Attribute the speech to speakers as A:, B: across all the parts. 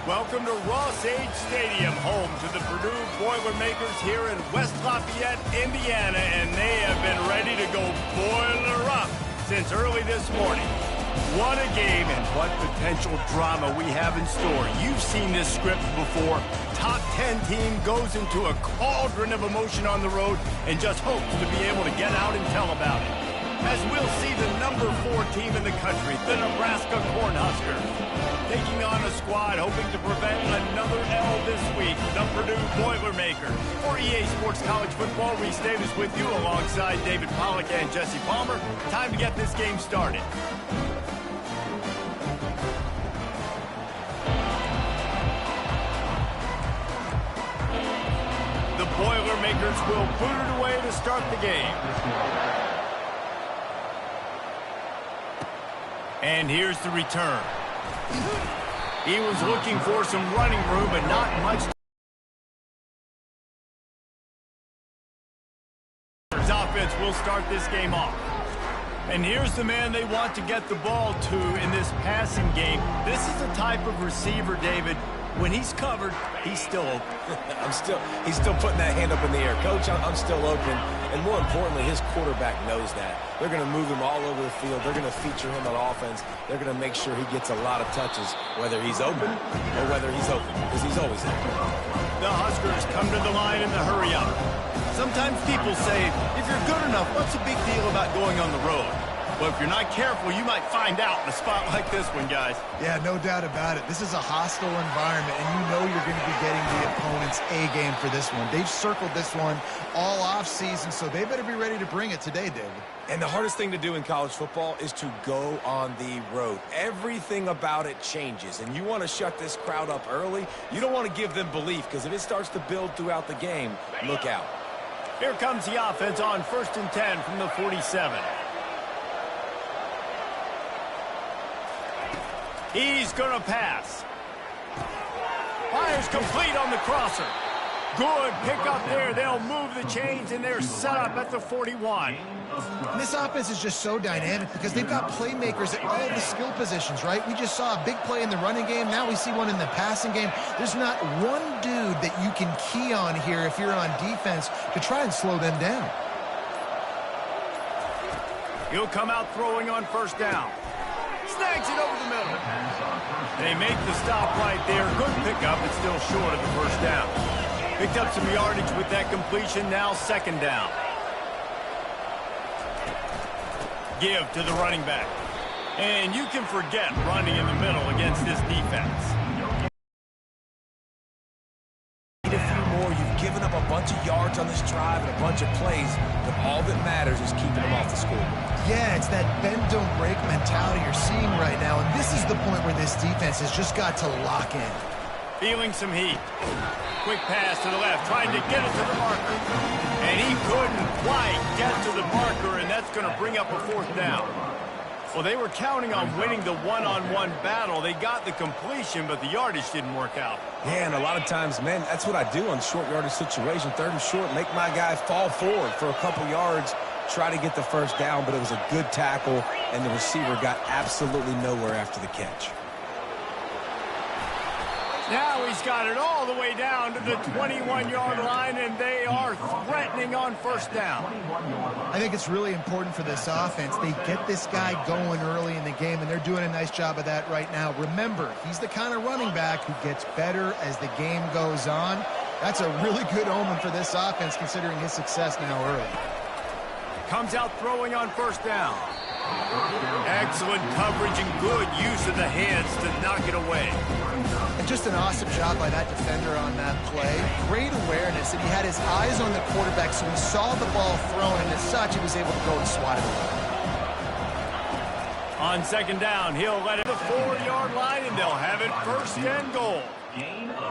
A: Welcome to Ross-Age Stadium, home to the Purdue Boilermakers here in West Lafayette, Indiana, and they have been ready to go boiler up since early this morning. What a game and what potential drama we have in store. You've seen this script before. Top 10 team goes into a cauldron of emotion on the road and just hopes to be able to get out and tell about it. As we'll see the number 4 team in the country, the Nebraska Cornhuskers, taking on a squad hoping to prevent another L this week, the Purdue Boilermakers. For EA Sports College Football, Reese Davis with you alongside David Pollack and Jesse Palmer. Time to get this game started. The Boilermakers will boot it away to start the game. And here's the return. He was looking for some running room, but not much. His offense will start this game off. And here's the man they want to get the ball to in this passing game. This is the type of receiver, David, when he's covered, he's still open.
B: He's still putting that hand up in the air. Coach, I'm still open. And more importantly, his quarterback knows that. They're going to move him all over the field. They're going to feature him on offense. They're going to make sure he gets a lot of touches, whether he's open or whether he's open, because he's always open.
A: The Huskers come to the line in the hurry up. Sometimes people say, if you're good enough, what's the big deal about going on the road? Well, if you're not careful, you might find out in a spot like this one, guys.
C: Yeah, no doubt about it. This is a hostile environment, and you know you're going to be getting the opponent's A-game for this one. They've circled this one all off-season, so they better be ready to bring it today, David.
B: And the hardest thing to do in college football is to go on the road. Everything about it changes, and you want to shut this crowd up early. You don't want to give them belief, because if it starts to build throughout the game, look out.
A: Here comes the offense on 1st and 10 from the 47. He's going to pass. Fires complete on the crosser. Good pickup there. They'll move the chains, and they're set up at the 41.
C: And this offense is just so dynamic because they've got playmakers at all the skill positions, right? We just saw a big play in the running game. Now we see one in the passing game. There's not one dude that you can key on here if you're on defense to try and slow them down.
A: He'll come out throwing on 1st down. Snags it over the middle. They make the stop right there. Good pickup, but still short of the 1st down. Picked up some yardage with that completion. Now 2nd down. Give to the running back. And you can forget running in the middle against this defense.
B: Need a few more. You've given up a bunch of yards on this drive and a bunch of plays, but all that matters is keeping them off the scoreboard.
C: Yeah, it's that bend, don't break mentality you're seeing right now, and this is the point where this defense has just got to lock in.
A: Feeling some heat. Quick pass to the left, trying to get it to the marker. And he couldn't quite get to the marker, and that's going to bring up a 4th down. Well, they were counting on winning the one-on-one battle. They got the completion, but the yardage didn't work out.
B: Yeah, and a lot of times, man, that's what I do on short yardage situation. 3rd and short, make my guy fall forward for a couple yards, try to get the 1st down, but it was a good tackle, and the receiver got absolutely nowhere after the catch.
A: Now he's got it all the way down to the 21-yard line, and they are threatening on 1st down.
C: I think it's really important for this offense. They get this guy going early in the game, and they're doing a nice job of that right now. Remember, he's the kind of running back who gets better as the game goes on. That's a really good omen for this offense, considering his success now early.
A: Comes out throwing on 1st down. Excellent coverage and good use of the hands to knock it away.
C: And just an awesome job by that defender on that play. Great awareness, and he had his eyes on the quarterback, so he saw the ball thrown, and as such, he was able to go and swat it away.
A: On 2nd down, he'll let it to the 4-yard line, and they'll have it 1st and goal.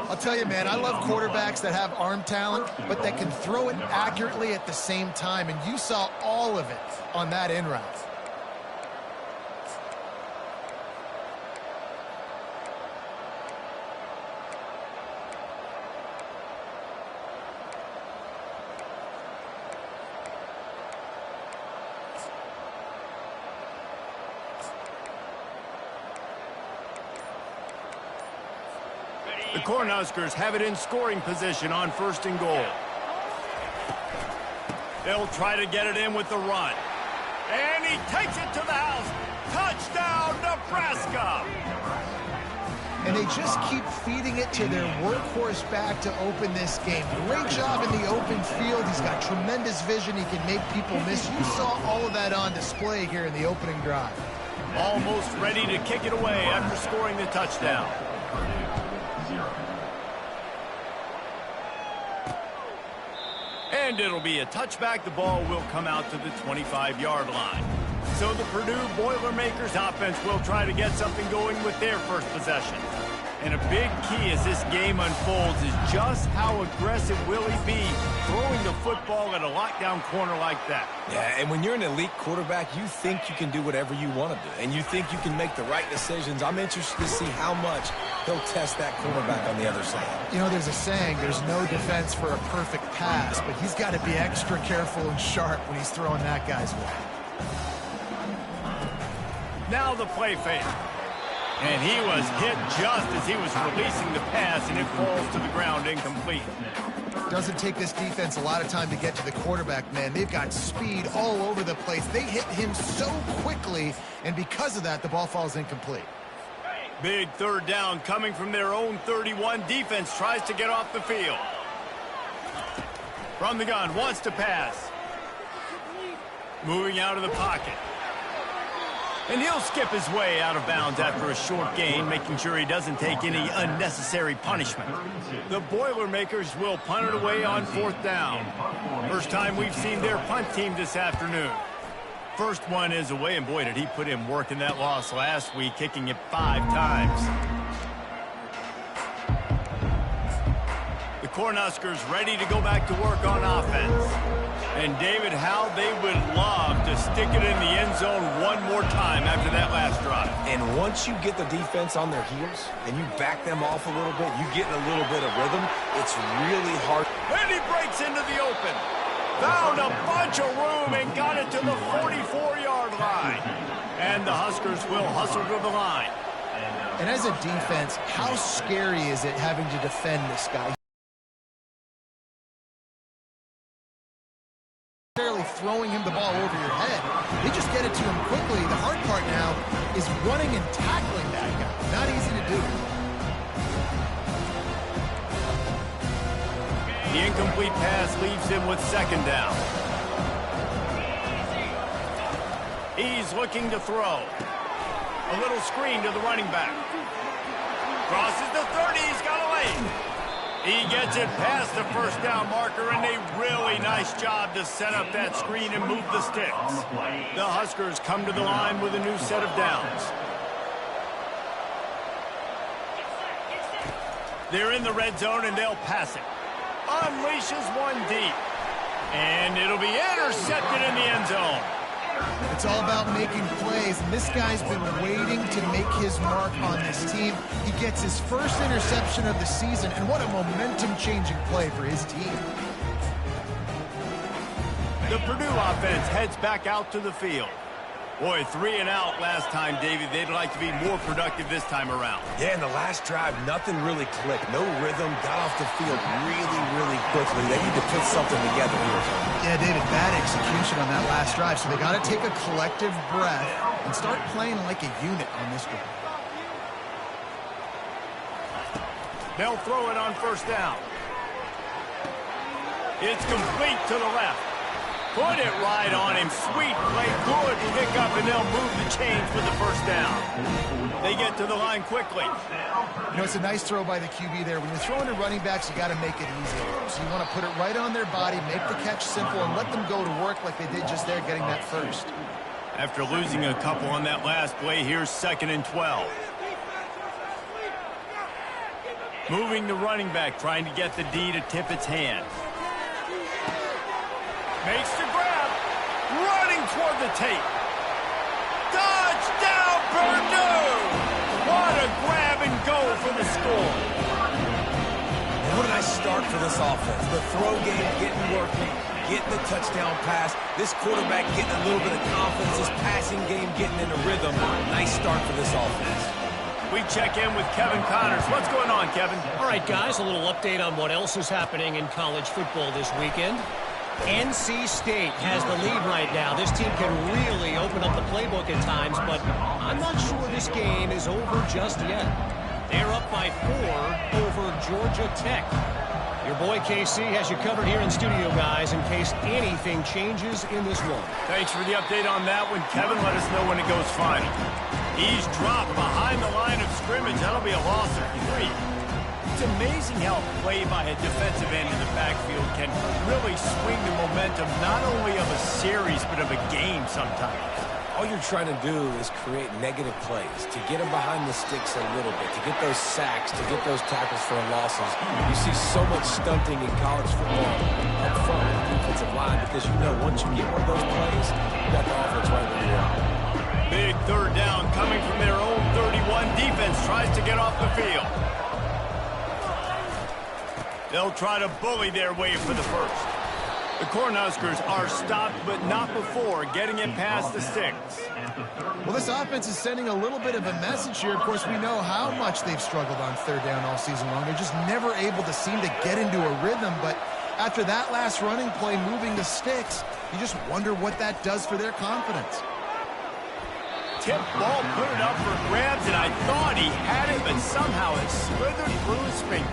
C: I'll tell you, man, I love quarterbacks that have arm talent, but that can throw it accurately at the same time, and you saw all of it on that in route.
A: Cornhuskers have it in scoring position on 1st and goal. They'll try to get it in with the run. And he takes it to the house. Touchdown, Nebraska!
C: And they just keep feeding it to their workhorse back to open this game. Great job in the open field. He's got tremendous vision. He can make people miss. You saw all of that on display here in the opening drive.
A: Almost ready to kick it away after scoring the touchdown. And it'll be a touchback. The ball will come out to the 25-yard line. So the Purdue Boilermakers offense will try to get something going with their first possession. And a big key as this game unfolds is just how aggressive will he be throwing the football at a lockdown corner like that.
B: Yeah, and when you're an elite quarterback, you think you can do whatever you want to do, and you think you can make the right decisions. I'm interested to see how much he'll test that quarterback on the other side.
C: You know, there's a saying, there's no defense for a perfect pass, but he's got to be extra careful and sharp when he's throwing that guy's way.
A: Now the play fake. And he was hit just as he was releasing the pass, and it falls to the ground incomplete.
C: Doesn't take this defense a lot of time to get to the quarterback, man. They've got speed all over the place. They hit him so quickly, and because of that, the ball falls incomplete.
A: Big 3rd down coming from their own 31. Defense tries to get off the field. From the gun, wants to pass. Moving out of the pocket. And he'll skip his way out of bounds after a short gain, making sure he doesn't take any unnecessary punishment. The Boilermakers will punt it away on 4th down. First time we've seen their punt team this afternoon. First one is away, and boy, did he put in work in that loss last week, kicking it 5 times. The Cornhuskers ready to go back to work on offense. And David, how they would love to stick it in the end zone one more time after that last drive.
B: And once you get the defense on their heels and you back them off a little bit, you get a little bit of rhythm, it's really hard.
A: And he breaks into the open. Found a bunch of room and got it to the 44-yard line. And the Huskers will hustle to the line.
C: And as a defense, how scary is it having to defend this guy? Throwing him the ball over your head. They just get it to him quickly. The hard part now is running and tackling that guy. Not easy to do.
A: The incomplete pass leaves him with 2nd down. He's looking to throw. A little screen to the running back. Crosses the 30. He's got a lane. He gets it past the 1st down marker, and a really nice job to set up that screen and move the sticks. The Huskers come to the line with a new set of downs. They're in the red zone, and they'll pass it. Unleashes one deep. And it'll be intercepted in the end zone.
C: It's all about making plays, and this guy's been waiting to make his mark on this team. He gets his first interception of the season, and what a momentum-changing play for his team.
A: The Purdue offense heads back out to the field. Boy, 3 and out last time, Davey. They'd like to be more productive this time around.
B: Yeah, in the last drive, nothing really clicked. No rhythm, got off the field really quickly. They need to put something together here.
C: Yeah, David, bad execution on that last drive, so they got to take a collective breath and start playing like a unit on this drive.
A: They'll throw it on 1st down. It's complete to the left. Put it right on him. Sweet play. Good pick up, and they'll move the chains with the 1st down. They get to the line quickly.
C: You know, it's a nice throw by the QB there. When you're throwing to running backs, you got to make it easy. So you want to put it right on their body, make the catch simple, and let them go to work like they did just there, getting that first.
A: After losing a couple on that last play, here's 2nd and 12. Moving the running back, trying to get the D to tip its hand. Makes the grab. Running toward the tape. Touchdown, Purdue! What a grab and go for the score.
B: What a nice start for this offense. The throw game getting working, getting the touchdown pass. This quarterback getting a little bit of confidence. This passing game getting into rhythm. Nice start for this offense.
A: We check in with Kevin Connors. What's going on, Kevin?
D: All right, guys, a little update on what else is happening in college football this weekend. NC State has the lead right now. This team can really open up the playbook at times, but I'm not sure this game is over just yet. They're up by 4 over Georgia Tech. Your boy KC has you covered here in studio, guys, in case anything changes in this one.
A: Thanks for the update on that one, Kevin. Let us know when it goes final. He's dropped behind the line of scrimmage. That'll be a loss of 3. It's amazing how a play by a defensive end in the backfield can really swing the momentum not only of a series but of a game sometimes.
B: All you're trying to do is create negative plays, to get them behind the sticks a little bit, to get those sacks, to get those tackles for losses. You see so much stunting in college football up front with the defensive line because you know once you get one of those plays, you got the offense right where you are.
A: Big third down coming from their own 31. Defense tries to get off the field. They'll try to bully their way for the first. The Cornhuskers are stopped, but not before getting it past the sticks.
C: Well, this offense is sending a little bit of a message here. Of course, we know how much they've struggled on third down all season long. They're just never able to seem to get into a rhythm. But after that last running play moving the sticks, you just wonder what that does for their confidence.
A: Tip ball, put it up for grabs, and I thought he had it, but somehow it slithered through his fingers.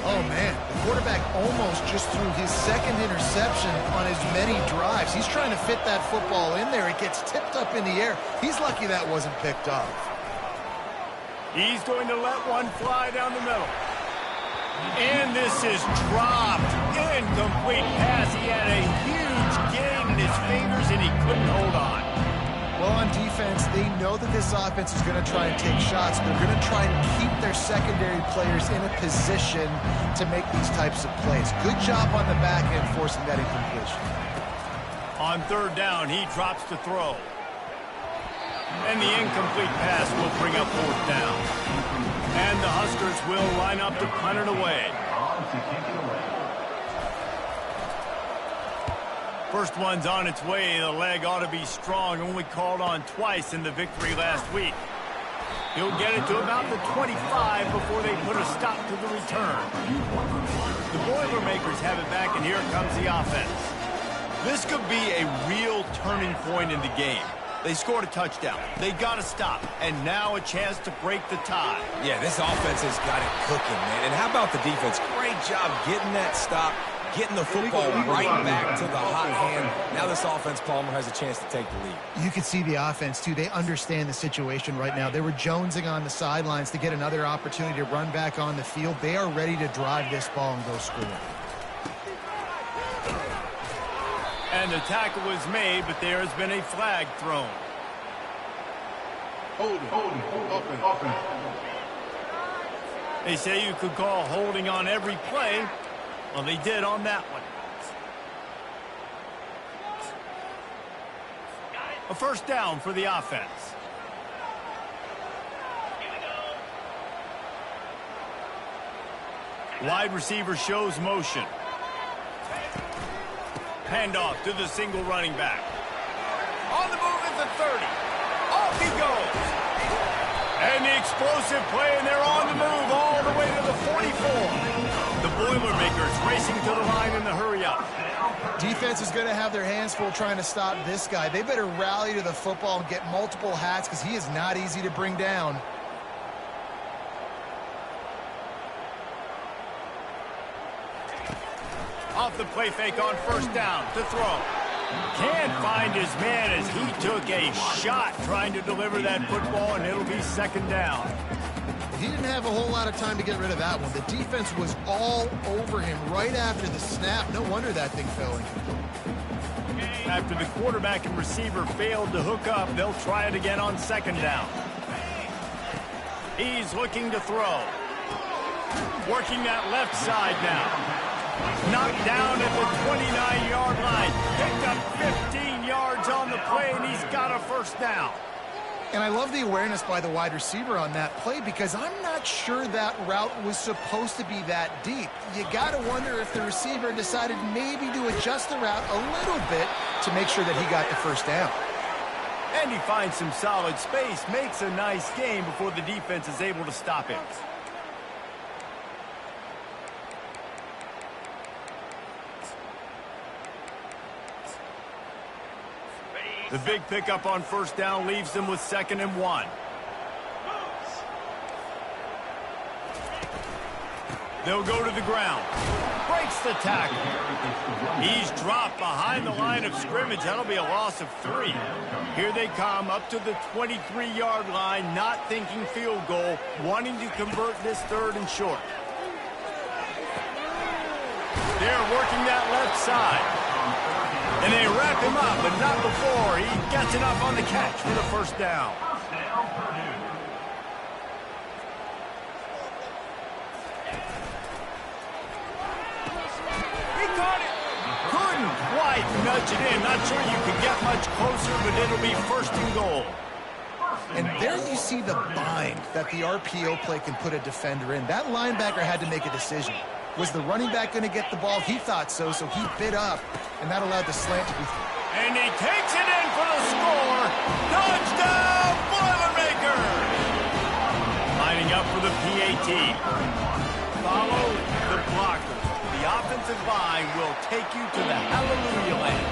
C: Oh, man, the quarterback almost just threw his second interception on as many drives. He's trying to fit that football in there. It gets tipped up in the air. He's lucky that wasn't picked off.
A: He's going to let one fly down the middle. And this is dropped. Incomplete pass. He had a huge gain in his fingers, and he couldn't hold on.
C: Well, on defense, they know that this offense is going to try and take shots. They're going to try and keep their secondary players in a position to make these types of plays. Good job on the back end forcing that incompletion.
A: On third down, he drops to throw. And the incomplete pass will bring up fourth down. And the Huskers will line up to punt it away. First one's on its way. The leg ought to be strong. Only called on twice in the victory last week. He'll get it to about the 25 before they put a stop to the return. The Boilermakers have it back, and here comes the offense. This could be a real turning point in the game. They scored a touchdown. They got to stop. And now a chance to break the tie.
B: Yeah, this offense has got it cooking, man. And how about the defense? Great job getting that stop, getting the football right back to the hot hand. Now this offense, Palmer, has a chance to take the lead.
C: You can see the offense, too. They understand the situation right now. They were jonesing on the sidelines to get another opportunity to run back on the field. They are ready to drive this ball and go score.
A: And the tackle was made, but there has been a flag thrown.
E: Holding.
A: They say you could call holding on every play. Well, they did on that one. A first down for the offense. Wide receiver shows motion. Handoff to the single running back. On the move at the 30. Off he goes. And the explosive play, and they're on the move all the way to the 44. The Boilermakers racing to the line in the hurry-up.
C: Defense is going to have their hands full trying to stop this guy. They better rally to the football and get multiple hats because he is not easy to bring down.
A: Off the play fake on first down to throw. Can't find his man as he took a shot trying to deliver that football, and it'll be second down.
C: He didn't have a whole lot of time to get rid of that one. The defense was all over him right after the snap. No wonder that thing fell in.
A: After the quarterback and receiver failed to hook up, they'll try it again on second down. He's looking to throw. Working that left side now. Knocked down at the 29-yard line. Picked up 15 yards on the play, and he's got a first down.
C: And I love the awareness by the wide receiver on that play because I'm not sure that route was supposed to be that deep. You got to wonder if the receiver decided maybe to adjust the route a little bit to make sure that he got the first down.
A: And he finds some solid space, makes a nice game before the defense is able to stop him. The big pickup on first down leaves them with 2nd and 1. They'll go to the ground. Breaks the tackle. He's dropped behind the line of scrimmage. That'll be a loss of 3. Here they come up to the 23-yard line, not thinking field goal, wanting to convert this 3rd and short. They're working that left side. And they wrap him up, but not before he gets enough on the catch for the first down. He caught it. Couldn't quite nudge it in. Not sure you could get much closer, but it'll be 1st and goal.
C: And there you see the bind that the RPO play can put a defender in. That linebacker had to make a decision. Was the running back going to get the ball? He thought so, so he bit up, and that allowed the slant to be...
A: And he takes it in for the score. Touchdown, Boilermakers! Lining up for the PAT. Follow the blockers. The offensive line will take you to the hallelujah land.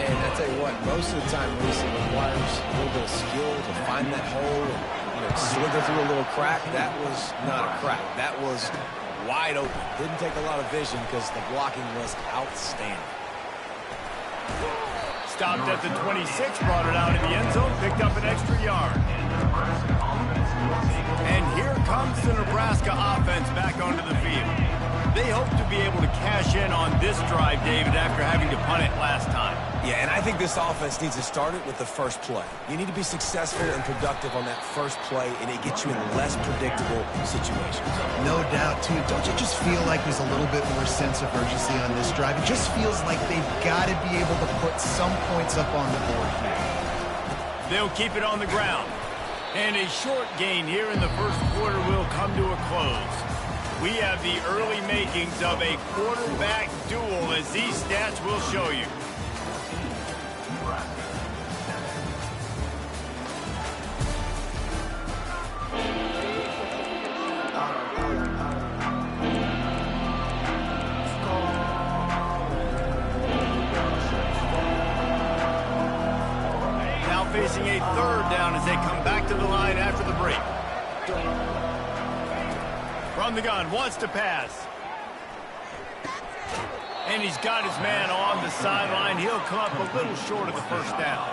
B: And I tell you what, most of the time, Reese, it requires a little bit of skill to find that hole and slither through a little crack. That was not a crack. That was wide open. Didn't take a lot of vision because the blocking was outstanding.
A: Stopped at the 26, brought it out in the end zone, picked up an extra yard. And here comes the Nebraska offense back onto the field. They hope to be able to cash in on this drive, David, after having to punt it last time.
B: Yeah, and I think this offense needs to start it with the first play. You need to be successful and productive on that first play, and it gets you in less predictable situations.
C: No doubt, too. Don't you just feel like there's a little bit more sense of urgency on this drive? It just feels like they've got to be able to put some points up on the board here.
A: They'll keep it on the ground. And a short gain here in the first quarter will come to a close. We have the early makings of a quarterback duel, as these stats will show you. Now facing a 3rd down as they come back to the line after the break. From the gun, wants to pass. And he's got his man on the sideline. He'll come up a little short of the first down.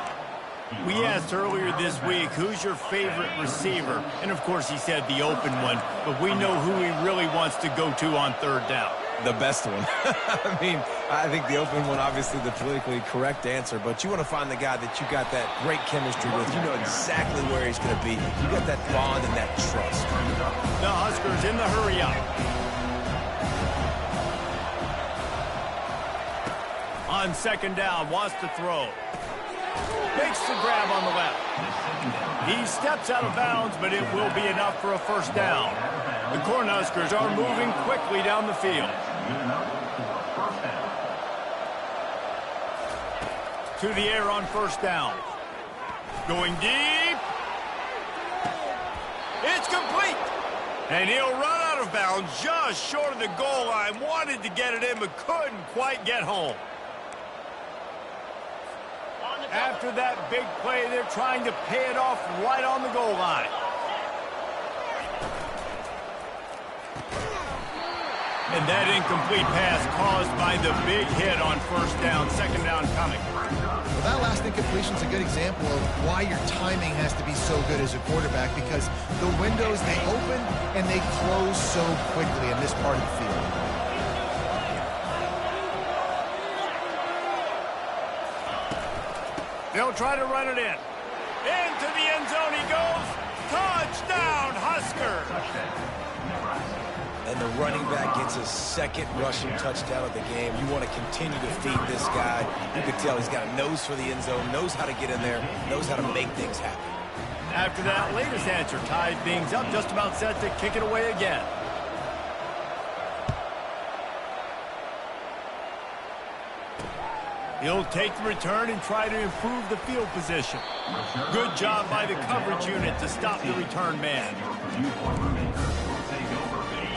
A: We asked earlier this week, who's your favorite receiver? And, of course, he said the open one. But we know who he really wants to go to on 3rd down.
B: The best one. I mean, I think the open one, obviously the politically correct answer, but you want to find the guy that you got that great chemistry with. You know exactly where he's going to be. You got that bond and that trust.
A: The Huskers in the hurry up. On 2nd down, wants to throw. Makes the grab on the left. He steps out of bounds, but it will be enough for a first down. The Cornhuskers are moving quickly down the field. To the air on first down. Going deep. It's complete. And he'll run out of bounds just short of the goal line. Wanted to get it in, but couldn't quite get home. After that big play, they're trying to pay it off right on the goal line. And that incomplete pass caused by the big hit on first down. 2nd down coming.
C: Well, that last incompletion is a good example of why your timing has to be so good as a quarterback, because the windows, they open and they close so quickly in this part of the field.
A: They'll try to run it in. Into the end zone he goes. Touchdown, Huskers!
B: And the running back gets his 2nd rushing touchdown of the game. You want to continue to feed this guy. You can tell he's got a nose for the end zone, knows how to get in there, knows how to make things happen.
A: After that latest answer, tied things up, just about set to kick it away again. He'll take the return and try to improve the field position. Good job by the coverage unit to stop the return man.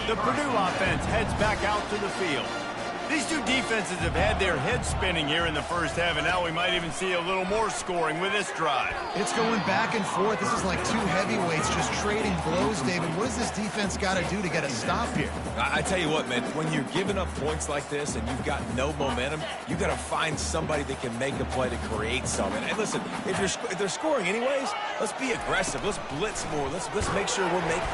A: The Purdue offense heads back out to the field. These two defenses have had their heads spinning here in the first half, and now we might even see a little more scoring with this drive.
C: It's going back and forth. This is like two heavyweights just trading blows, David. What does this defense got to do to get a stop here?
B: I tell you what, man, when you're giving up points like this and you've got no momentum, you got to find somebody that can make a play to create something. And listen, if they're scoring anyways, let's be aggressive. Let's blitz more. Let's make sure we're making...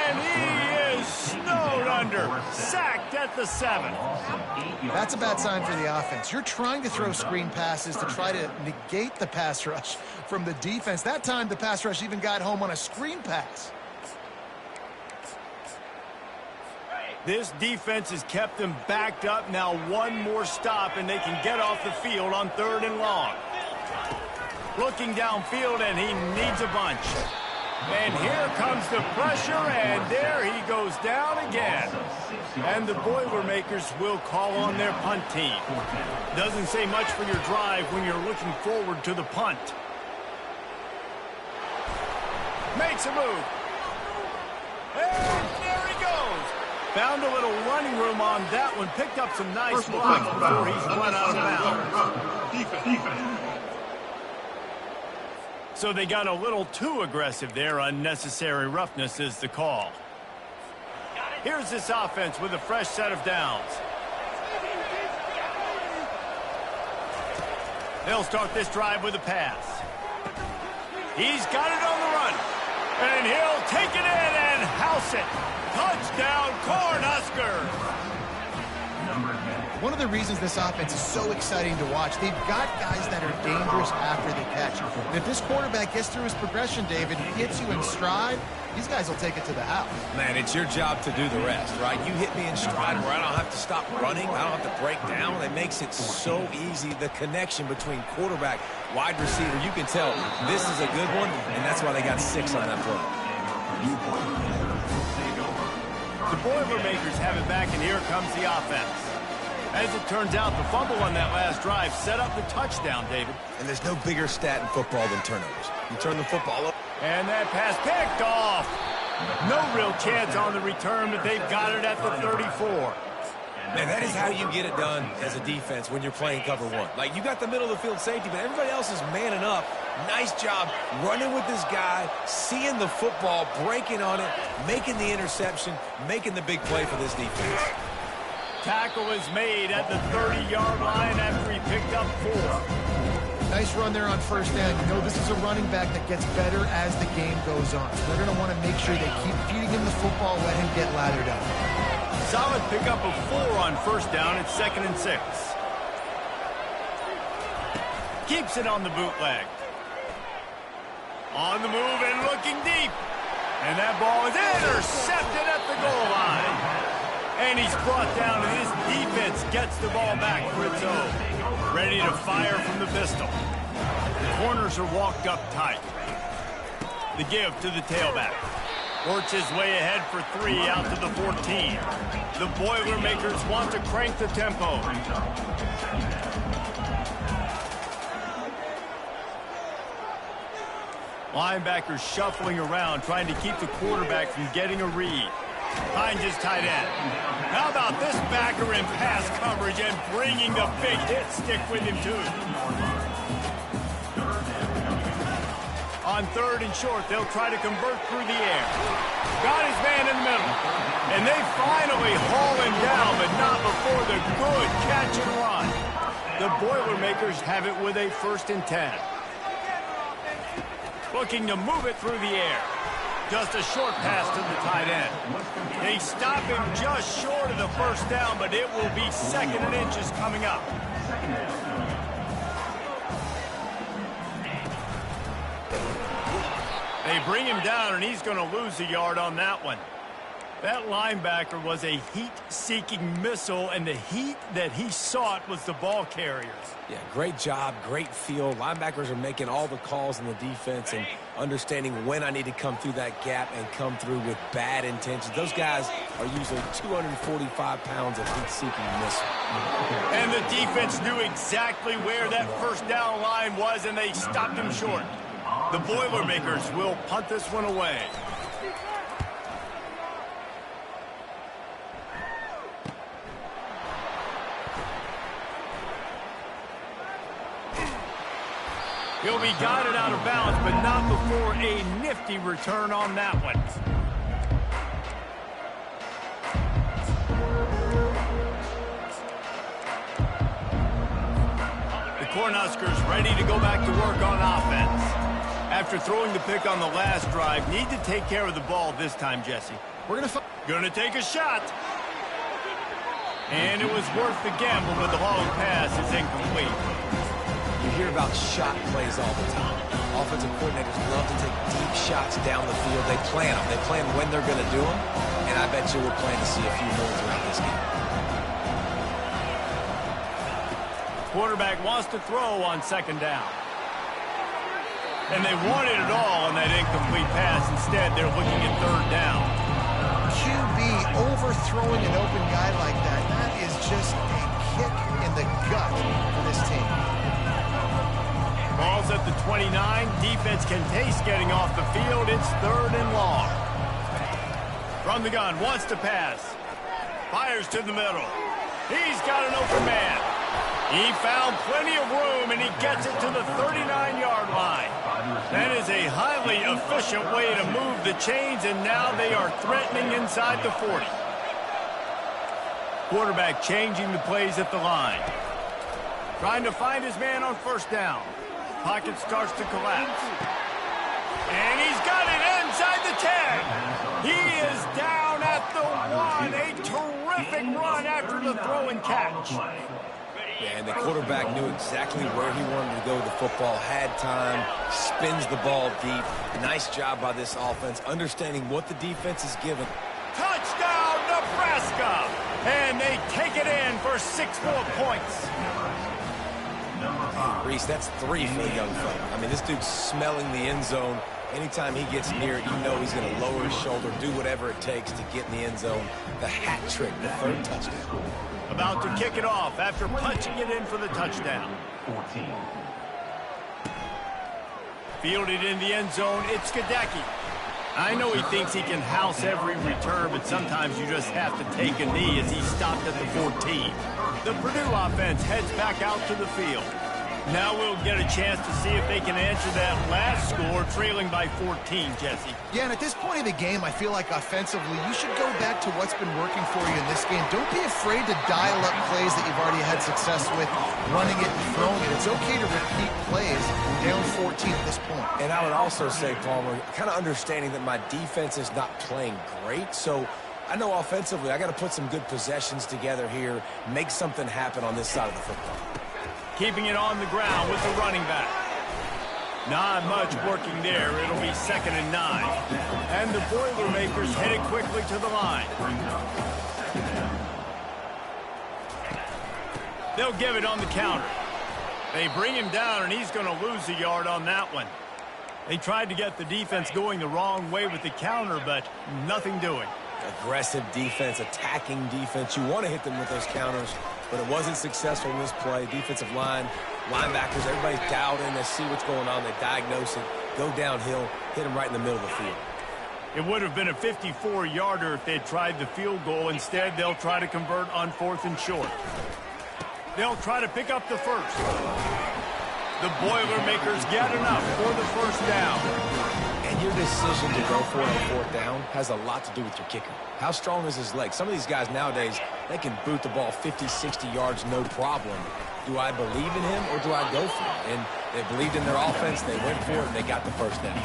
A: And he is snowed under, sacked at the 7.
C: That's a bad sign for the offense. You're trying to throw screen passes to try to negate the pass rush from the defense. That time, the pass rush even got home on a screen pass.
A: This defense has kept them backed up. Now one more stop, and they can get off the field on 3rd and long. Looking downfield, and he needs a bunch. And here comes the pressure, and there he goes down again. And the Boilermakers will call on their punt team. Doesn't say much for your drive when you're looking forward to the punt. Makes a move. And there he goes. Found a little running room on that one. Picked up some nice blocks before he's run out of bounds.
E: Defense.
A: So they got a little too aggressive there. Unnecessary roughness is the call. Here's this offense with a fresh set of downs. They'll start this drive with a pass. He's got it on the run. And he'll take it in and house it. Touchdown, Cornhuskers.
C: One of the reasons this offense is so exciting to watch, they've got guys that are dangerous after the catch. And if this quarterback gets through his progression, David, and hits you in stride, these guys will take it to the house.
B: Man, it's your job to do the rest, right? You hit me in stride where I don't have to stop running. I don't have to break down. It makes it so easy. The connection between quarterback, wide receiver, you can tell this is a good one, and that's why they got 6 on that play.
A: The Boilermakers have it back, and here comes the offense. As it turns out, the fumble on that last drive set up the touchdown, David.
B: And there's no bigger stat in football than turnovers. You turn the football up.
A: And that pass picked off. No real chance on the return, but they've got it at the 34.
B: Man, that is how you get it done as a defense when you're playing cover 1. Like, you got the middle of the field safety, but everybody else is manning up. Nice job running with this guy, seeing the football, breaking on it, making the interception, making the big play for this defense.
A: Tackle is made at the 30-yard line after he picked up 4.
C: Nice run there on first down. You know this is a running back that gets better as the game goes on. So they're going to want to make sure they keep feeding him the football, let him get lathered up.
A: Solid pickup of 4 on first down. It's 2nd and 6. Keeps it on the bootleg. On the move and looking deep. And that ball is intercepted at the goal line. And he's brought down, and his defense gets the ball back for its own. Ready to fire from the pistol. The corners are walked up tight. The give to the tailback. Works his way ahead for 3 out to the 14. The Boilermakers want to crank the tempo. Linebackers shuffling around, trying to keep the quarterback from getting a read. Finds his tight end. How about this backer in pass coverage and bringing the big hit stick with him, too. On 3rd and short, they'll try to convert through the air. Got his man in the middle. And they finally haul him down, but not before the good catch and run. The Boilermakers have it with a 1st and 10. Looking to move it through the air. Just a short pass to the tight end. They stop him just short of the first down, but it will be 2nd and inches coming up. They bring him down, and he's going to lose a yard on that one. That linebacker was a heat-seeking missile, and the heat that he sought was the ball carriers.
B: Yeah, great job, great feel. Linebackers are making all the calls in the defense and understanding when I need to come through that gap and come through with bad intentions. Those guys are usually 245 pounds of heat-seeking missile.
A: And the defense knew exactly where that first down line was, and they stopped him short. The Boilermakers will punt this one away. He'll be guided out of bounds, but not before a nifty return on that one. The Cornhuskers ready to go back to work on offense. After throwing the pick on the last drive, need to take care of the ball this time, Jesse.
C: We're
A: Gonna take a shot. And it was worth the gamble, but the long pass is incomplete.
B: You hear about shot plays all the time. Offensive coordinators love to take deep shots down the field. They plan them. They plan when they're going to do them. And I bet you we're planning to see a few more throughout this game.
A: Quarterback wants to throw on second down. And they wanted it all on that incomplete pass. Instead, they're looking at third down.
C: QB overthrowing an open guy like that, that is just a kick in the gut for this team.
A: Ball's at the 29. Defense can taste getting off the field. It's third and long. From the gun, wants to pass. Fires to the middle. He's got an open man. He found plenty of room, and he gets it to the 39-yard line. That is a highly efficient way to move the chains, and now they are threatening inside the 40. Quarterback changing the plays at the line. Trying to find his man on first down. Pocket starts to collapse. And he's got it inside the 10. He is down at the 1. A terrific run after the throw and catch.
B: Yeah, and the quarterback knew exactly where he wanted to go with the football, had time, spins the ball deep. Nice job by this offense, understanding what the defense is given.
A: Touchdown, Nebraska! And they take it in for 6 more points.
B: Reese, that's 3 for the young fella. I mean, this dude's smelling the end zone. Anytime he gets near it, you know he's going to lower his shoulder, do whatever it takes to get in the end zone. The hat trick, the 3rd touchdown.
A: About to kick it off after punching it in for the touchdown.
E: 14.
A: Fielded in the end zone, it's Gadecki. I know he thinks he can house every return, but sometimes you just have to take a knee as he stopped at the 14. The Purdue offense heads back out to the field. Now we'll get a chance to see if they can answer that last score, trailing by 14, Jesse.
C: Yeah, and at this point of the game, I feel like offensively, you should go back to what's been working for you in this game. Don't be afraid to dial up plays that you've already had success with, running it and throwing it. It's okay to repeat plays down 14 at this point.
B: And I would also say, Palmer, kind of understanding that my defense is not playing great, so I know offensively I got to put some good possessions together here, make something happen on this side of the football.
A: Keeping it on the ground with the running back. Not much working there. It'll be 2nd and 9. And the Boilermakers headed quickly to the line. They'll give it on the counter. They bring him down, and he's going to lose a yard on that one. They tried to get the defense going the wrong way with the counter, but nothing doing.
B: Aggressive defense, attacking defense. You want to hit them with those counters, but it wasn't successful in this play. Defensive line, linebackers, everybody's dialed in. They see what's going on. They diagnose it, go downhill, hit them right in the middle of the field.
A: It would have been a 54-yarder if they had tried the field goal. Instead, they'll try to convert on 4th and short. They'll try to pick up the first. The Boilermakers get enough for the first down.
B: And your decision to go for it on 4th down has a lot to do with your kicker. How strong is his leg? Some of these guys nowadays, they can boot the ball 50, 60 yards, no problem. Do I believe in him or do I go for it? And they believed in their offense, they went for it, and they got the first down.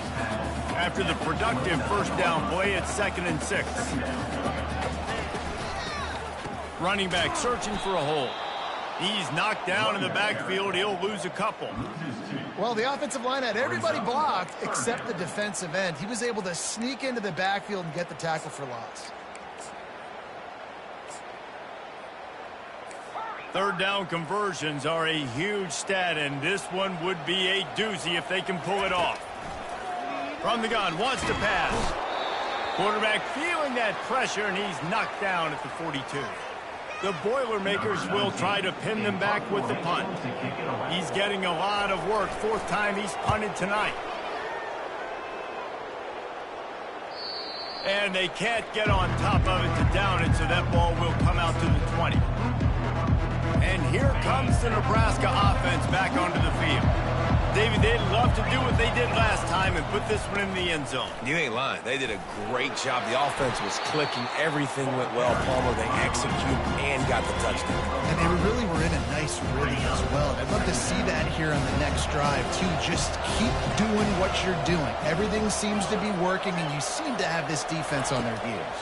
A: After the productive first down play, it's 2nd and 6. Running back searching for a hole. He's knocked down in the backfield. He'll lose a couple.
C: Well, the offensive line had everybody blocked except the defensive end. He was able to sneak into the backfield and get the tackle for loss.
A: 3rd down conversions are a huge stat, and this one would be a doozy if they can pull it off. From the gun, wants to pass. Quarterback feeling that pressure, and he's knocked down at the 42. The Boilermakers will try to pin them back with the punt. He's getting a lot of work. Fourth time he's punted tonight. And they can't get on top of it to down it, so that ball will come out to the 20. And here comes the Nebraska offense back onto the field. David, they'd love to do what they did last time and put this one in the end zone.
B: You ain't lying. They did a great job. The offense was clicking. Everything went well. Palmer, they executed and got the touchdown.
C: And they really were in a nice rhythm as well. I'd love to see that here on the next drive, too. Just keep doing what you're doing. Everything seems to be working, and you seem to have this defense on their heels.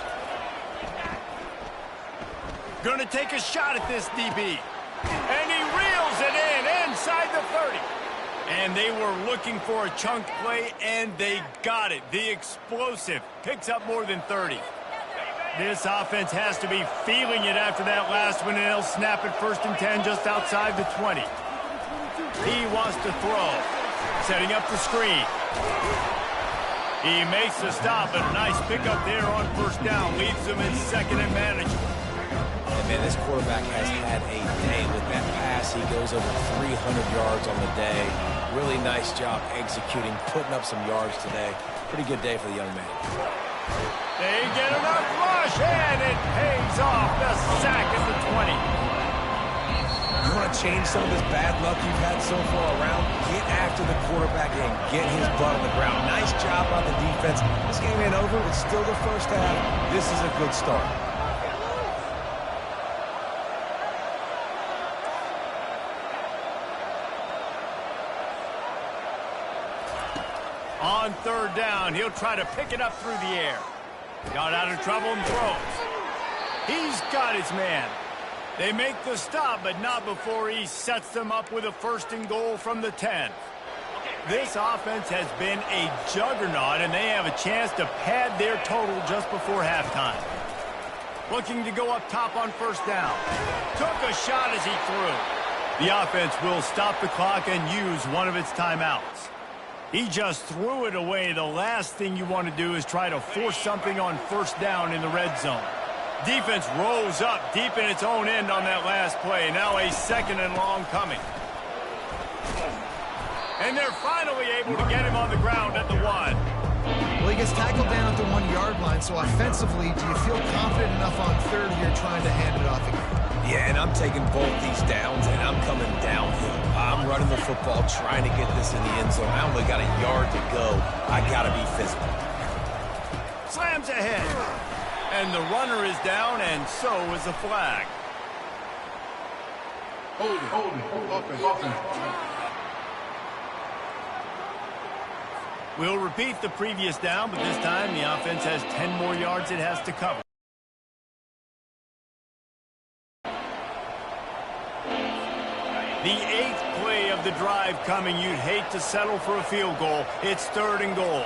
A: Going to take a shot at this DB. And he reels it in inside the 30. And they were looking for a chunk play, and they got it. The explosive picks up more than 30. This offense has to be feeling it after that last one, and they'll snap it 1st and 10 just outside the 20. He wants to throw. Setting up the screen. He makes the stop, but a nice pickup there on 1st down. Leaves them in 2nd and manageable.
B: And, man, this quarterback has had a day with that pass. He goes over 300 yards on the day. Really nice job executing, putting up some yards today. Pretty good day for the young man.
A: They get enough rush, and it pays off. The sack at the 20.
B: You want to change some of this bad luck you've had so far around? Get after the quarterback and get his butt on the ground. Nice job on the defense. This game ain't over. It's still the first half. This is a good start.
A: On 3rd down, he'll try to pick it up through the air. Got out of trouble and throws. He's got his man. They make the stop, but not before he sets them up with a 1st and goal from the 10. This offense has been a juggernaut, and they have a chance to pad their total just before halftime. Looking to go up top on 1st down. Took a shot as he threw. The offense will stop the clock and use one of its timeouts. He just threw it away. The last thing you want to do is try to force something on 1st down in the red zone. Defense rose up deep in its own end on that last play. Now a 2nd and long coming. And they're finally able to get him on the ground at the 1.
C: Well, he gets tackled down at the 1-yard line, so offensively, do you feel confident enough on 3rd here trying to hand it off again?
B: Yeah, and I'm taking both these downs, and I'm coming downhill. I'm running the football, trying to get this in the end zone. I only got a yard to go. I got to be physical.
A: Slams ahead. And the runner is down, and so is the flag.
E: Offense.
A: We'll repeat the previous down, but this time the offense has 10 more yards it has to cover. The 8th play of the drive coming. You'd hate to settle for a field goal. It's 3rd and goal.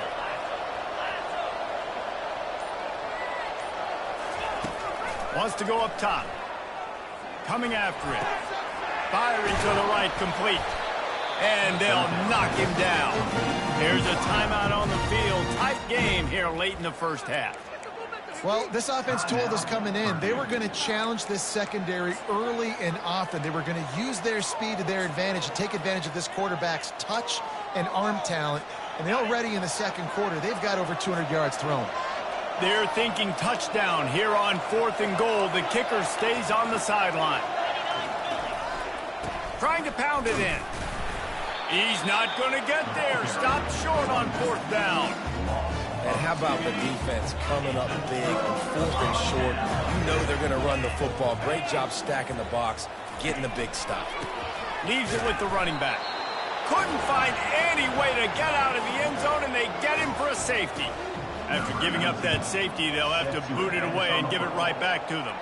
A: Wants to go up top. Coming after it. Firing to the right, complete. And they'll knock him down. There's a timeout on the field. Tight game here late in the 1st half.
C: Well, this offense told us coming in they were going to challenge this secondary early and often. They were going to use their speed to their advantage and take advantage of this quarterback's touch and arm talent. And they already in the 2nd quarter, they've got over 200 yards thrown.
A: They're thinking touchdown here on 4th and goal. The kicker stays on the sideline. Trying to pound it in. He's not going to get there. Stopped short on 4th down.
B: And how about the defense coming up big on 4th and short? You know they're going to run the football. Great job stacking the box, getting the big stop.
A: Leaves it with the running back. Couldn't find any way to get out of the end zone, and they get him for a safety. After giving up that safety, they'll have to boot it away and give it right back to them.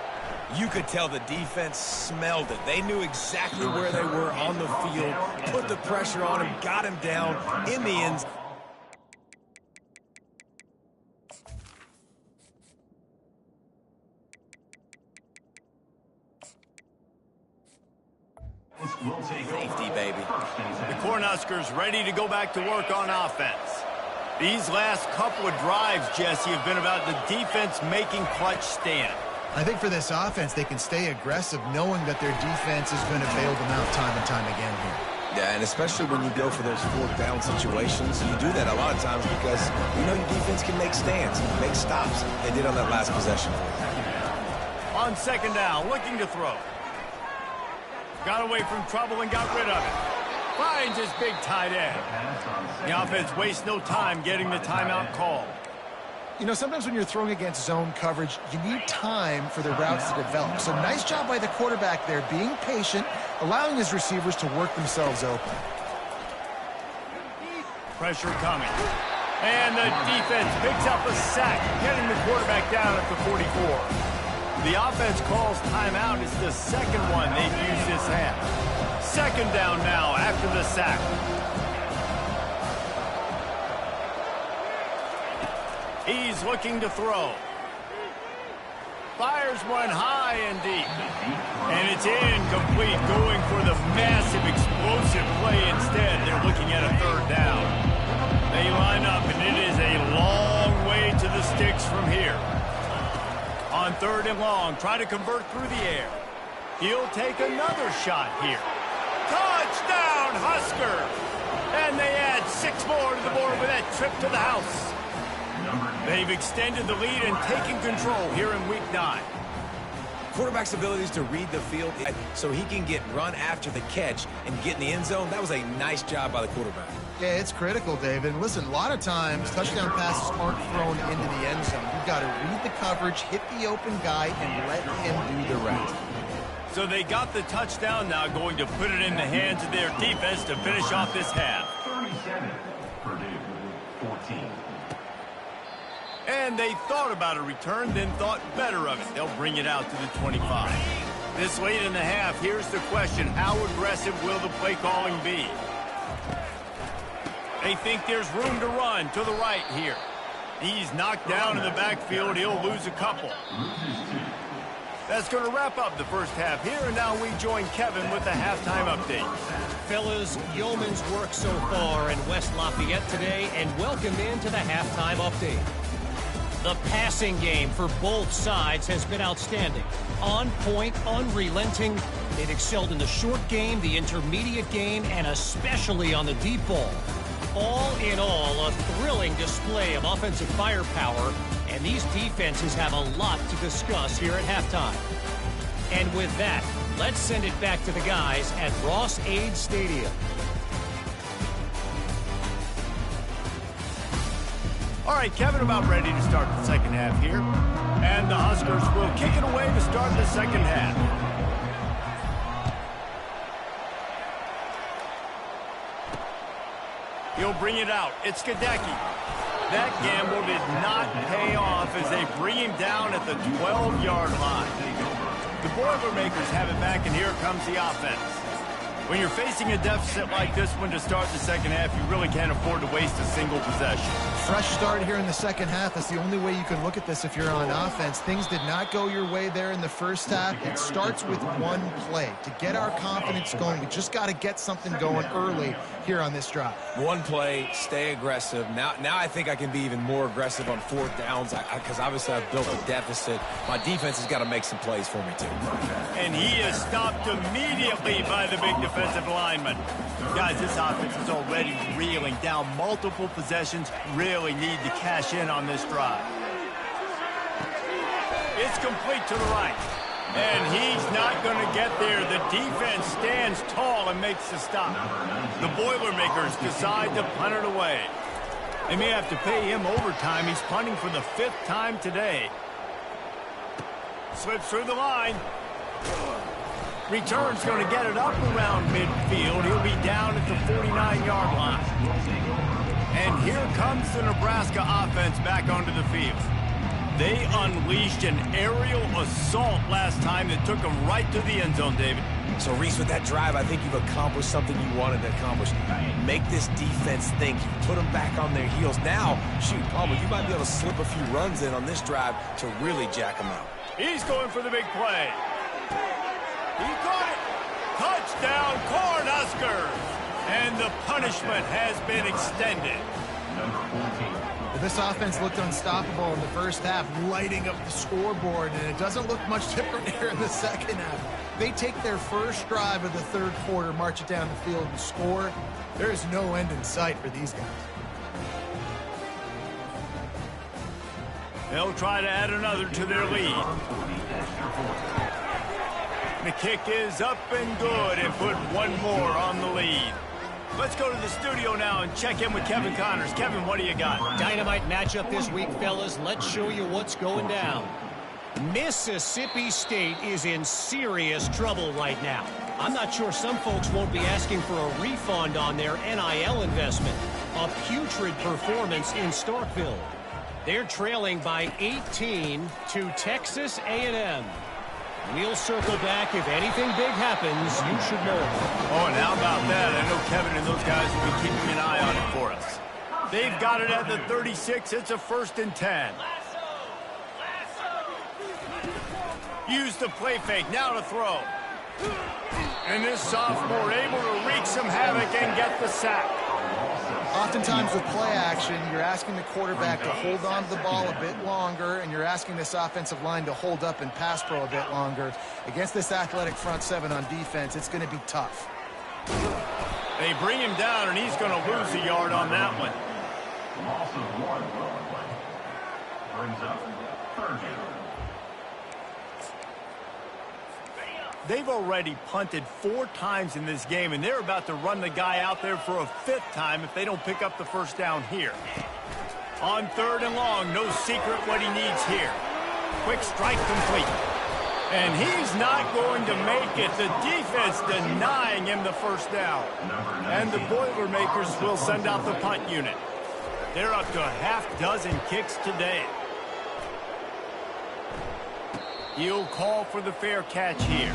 B: You could tell the defense smelled it. They knew exactly where they were on the field, put the pressure on him, got him down in the end zone. Safety, baby.
A: The Cornhuskers ready to go back to work on offense. These last couple of drives, Jesse, have been about the defense making clutch stand.
C: I think for this offense, they can stay aggressive knowing that their defense is going to bail them out time and time again here.
B: Yeah, and especially when you go for those fourth down situations, you do that a lot of times because you know your defense can make stands, make stops. They did on that last possession.
A: On second down, looking to throw. Got away from trouble and got rid of it. Finds his big tight end. The offense wastes no time getting the timeout call.
C: You know, sometimes when you're throwing against zone coverage, you need time for the routes to develop. So nice job by the quarterback there, being patient, allowing his receivers to work themselves open.
A: Pressure coming. And the defense picks up a sack, getting the quarterback down at the 44. The offense calls timeout. It's the second one they've used this half. Second down now after the sack. He's looking to throw. Fires one high and deep. And it's incomplete, going for the massive, explosive play instead. They're looking at a third down. They line up, and it is a long way to the sticks from here. On third and long, try to convert through the air. He'll take another shot here. Touchdown, Huskers! And they add 6 more to the board with that trip to the house. They've extended the lead and taken control here in Week 9.
B: Quarterback's abilities to read the field so he can get run after the catch and get in the end zone, that was a nice job by the quarterback.
C: Yeah, it's critical, David. And listen, a lot of times, touchdown passes aren't thrown into the end zone. You've got to read the coverage, hit the open guy, and let him do the rest.
A: So they got the touchdown, now going to put it in the hands of their defense to finish off this half.
E: 37, Purdue, 14.
A: And they thought about a return, then thought better of it. They'll bring it out to the 25. This late in the half, here's the question. How aggressive will the play calling be? They think there's room to run to the right here. He's knocked down in the backfield. He'll lose a couple. That's going to wrap up the first half here, and now we join Kevin with the halftime update.
D: Fellas, yeoman's work so far in West Lafayette today, and welcome into the halftime update. The passing game for both sides has been outstanding. On point, unrelenting. They've excelled in the short game, the intermediate game, and especially on the deep ball. All in all, a thrilling display of offensive firepower, and these defenses have a lot to discuss here at halftime. And with that, let's send it back to the guys at Ross-Ade Stadium.
A: All right, Kevin, about ready to start the second half here. And the Huskers will kick it away to start the second half. He'll bring it out. It's Gadecki. That gamble did not pay off as they bring him down at the 12-yard line. The Boilermakers have it back, and here comes the offense. When you're facing a deficit like this one to start the second half, you really can't afford to waste a single possession.
C: Fresh start here in the second half. That's the only way you can look at this if you're on offense. Things did not go your way there in the first half. It starts with one play. To get our confidence going, we just got to get something going early here on this drive. One
B: play, stay aggressive. Now I think I can be even more aggressive on fourth downs because obviously I've built a deficit. My defense has got to make some plays for me too.
A: And he is stopped immediately by the big defensive lineman. Guys, this offense is already reeling down multiple possessions. Really need to cash in on this drive. It's complete to the right. And he's not going to get there. The defense stands tall and makes the stop. The Boilermakers decide to punt it away. They may have to pay him overtime. He's punting for the 5th time today. Slips through the line. Return's going to get it up around midfield. He'll be down at the 49-yard line. And here comes the Nebraska offense back onto the field. They unleashed an aerial assault last time that took them right to the end zone, David.
B: So, Reese, with that drive, I think you've accomplished something you wanted to accomplish. Make this defense think. You put them back on their heels. Now, shoot, Palmer, you might be able to slip a few runs in on this drive to really jack them out.
A: He's going for the big play. He caught it. Touchdown, Cornhuskers. And the punishment has been extended.
E: Number 14.
C: Well, this offense looked unstoppable in the first half, lighting up the scoreboard, and it doesn't look much different here in the second half. They take their first drive of the third quarter, march it down the field, and score. There is no end in sight for these guys.
A: They'll try to add another to their lead. The kick is up and good and put one more on the lead. Let's go to the studio now and check in with Kevin Connors. Kevin, what do you got?
D: Dynamite matchup this week, fellas. Let's show you what's going down. Mississippi State is in serious trouble right now. I'm not sure some folks won't be asking for a refund on their NIL investment. A putrid performance in Starkville. They're trailing by 18 to Texas A&M. We'll circle back. If anything big happens, you should know.
A: Oh, and how about that? I know Kevin and those guys will be keeping an eye on it for us. They've got it at the 36. It's a 1st and 10. Use the play fake. Now to throw. And this sophomore able to wreak some havoc and get the sack.
C: Oftentimes with play action, you're asking the quarterback to hold on to the ball a bit longer, and you're asking this offensive line to hold up and pass pro a bit longer. Against this athletic front seven on defense, it's going to be tough.
A: They bring him down, and he's going to lose a yard on that one.
E: Loss of 1 play. Brings up 3rd down.
A: They've already punted 4 times in this game, and they're about to run the guy out there for a 5th time if they don't pick up the first down here. On 3rd and long, no secret what he needs here. Quick strike complete. And he's not going to make it. The defense denying him the first down. And the Boilermakers will send out the punt unit. They're up to a half-dozen kicks today. He'll call for the fair catch here.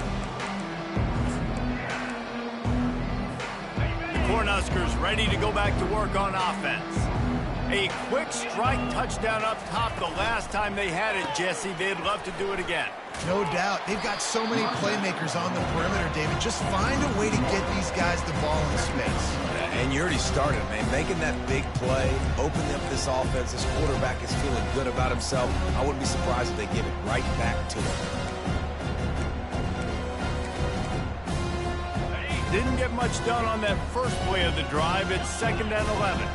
A: The Cornhuskers ready to go back to work on offense. A quick strike touchdown up top the last time they had it, Jesse. They'd love to do it again.
C: No doubt. They've got so many playmakers on the perimeter, David. Just find a way to get these guys the ball in space.
B: And you already started, man. Making that big play, opening up this offense. This quarterback is feeling good about himself. I wouldn't be surprised if they give it right back to him.
A: Didn't get much done on that first play of the drive. It's 2nd and 11.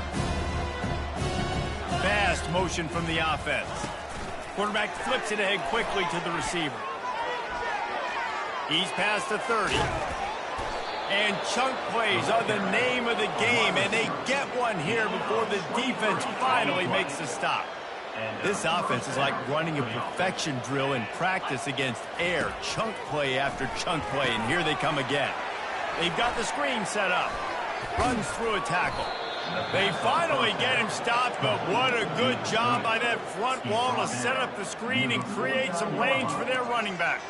A: Fast motion from the offense. Quarterback flips it ahead quickly to the receiver. He's past the 30. And chunk plays are the name of the game, and they get one here before the defense finally makes the stop. This offense is like running a perfection drill in practice against air. Chunk play after chunk play, and here they come again. They've got the screen set up. Runs through a tackle. They finally get him stopped, but what a good job by that front wall to set up the screen and create some lanes for their running back.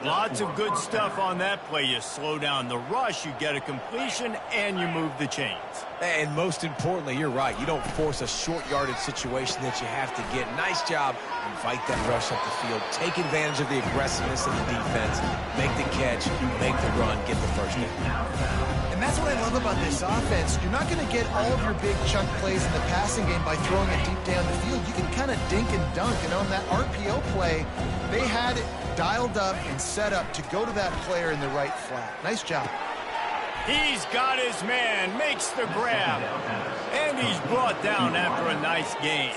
A: Lots of good stuff on that play. You slow down the rush, you get a completion, and you move the chains.
B: And most importantly, you're right. You don't force a short yardage situation that you have to get. Nice job. Invite that rush up the field. Take advantage of the aggressiveness of the defense. Make the catch, make the run, get the first down.
C: And that's what I love about this offense. You're not going to get all of your big chunk plays in the passing game by throwing it deep down the field. You can kind of dink and dunk. And on that RPO play, they had it dialed up and set up to go to that player in the right flat. Nice job.
A: He's got his man, makes the grab, and he's brought down after a nice gain.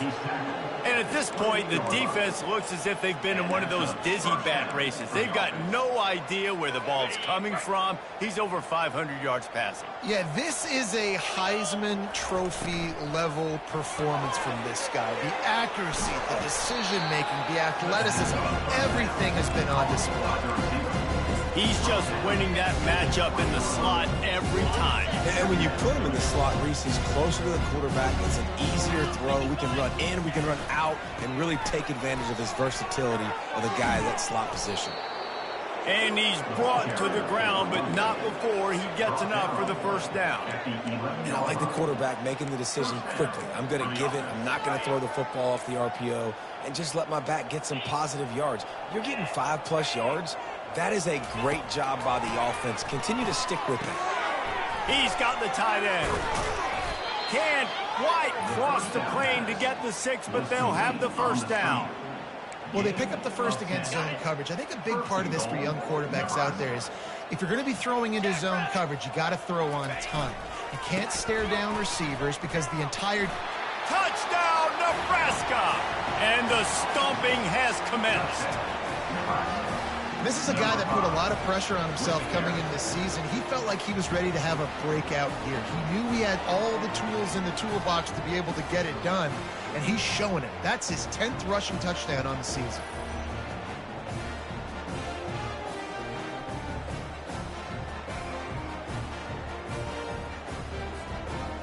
A: And at this point, the defense looks as if they've been in one of those dizzy bat races. They've got no idea where the ball's coming from. He's over 500 yards passing.
C: Yeah, this is a Heisman Trophy level performance from this guy. The accuracy, the decision-making, the athleticism, everything has been on display.
A: He's just winning that matchup in the slot every time.
B: And when you put him in the slot, Reese, he's closer to the quarterback. It's an easier throw. We can run in, we can run out, and really take advantage of his versatility of the guy in that slot position.
A: And he's brought to the ground, but not before he gets enough for the first down.
B: And I like the quarterback making the decision quickly. I'm going to give it. I'm not going to throw the football off the RPO and just let my back get some positive yards. You're getting 5+ yards. That is a great job by the offense. Continue to stick with it.
A: He's got the tight end. Can't quite cross the plane to get the 6, but they'll have the first down.
C: Well, they pick up the first against zone coverage. I think a big part of this for young quarterbacks out there is if you're going to be throwing into zone coverage, you got to throw on time. You can't stare down receivers because the entire...
A: Touchdown, Nebraska! And the stomping has commenced.
C: This is a guy that put a lot of pressure on himself coming into this season. He felt like he was ready to have a breakout year. He knew he had all the tools in the toolbox to be able to get it done, and he's showing it. That's his 10th rushing touchdown on the season.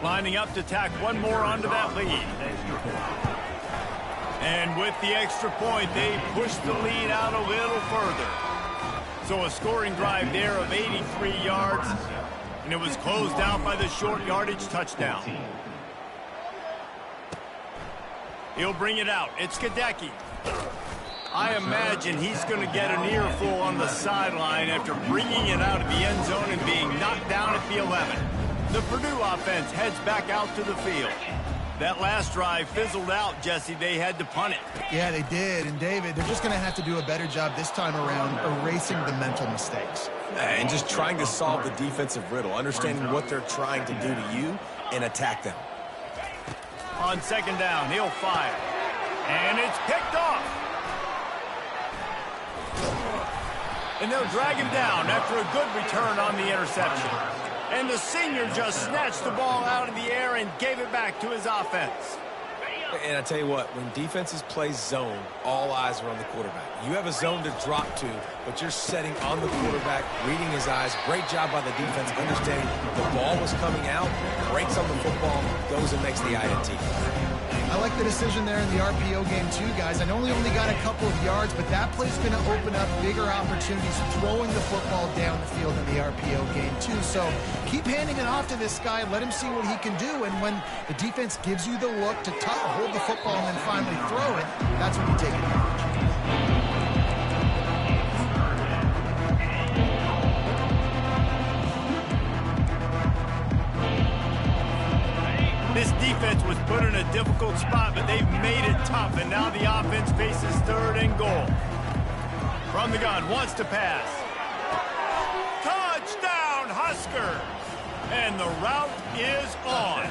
A: Lining up to tack one more onto that lead. And with the extra point, they push the lead out a little further. So a scoring drive there of 83 yards, and it was closed out by the short yardage touchdown. He'll bring it out. It's Gadecki. I imagine he's going to get an earful on the sideline after bringing it out of the end zone and being knocked down at the 11. The Purdue offense heads back out to the field. That last drive fizzled out, Jesse. They had to punt it.
C: Yeah, they did. And, David, they're just going to have to do a better job this time around erasing the mental mistakes.
B: And just trying to solve the defensive riddle, understanding what they're trying to do to you and attack them.
A: On second down, he'll fire. And it's picked off. And they'll drag him down after a good return on the interception. And the senior just snatched the ball out of the air and gave it back to his offense.
B: And I tell you what, when defenses play zone, all eyes are on the quarterback. You have a zone to drop to, but you're setting on the quarterback, reading his eyes. Great job by the defense, understanding the ball was coming out, breaks on the football, goes and makes the INT.
C: I like the decision there in the RPO game too, guys. I know he only got a couple of yards, but that play's going to open up bigger opportunities throwing the football down the field in the RPO game too. So keep handing it off to this guy, let him see what he can do, and when the defense gives you the look to hold the football and then finally throw it, that's when you take advantage.
A: This defense was put in a difficult spot, but they've made it tough, and now the offense faces third and goal. From the gun, wants to pass. Touchdown, Husker! And the route is on.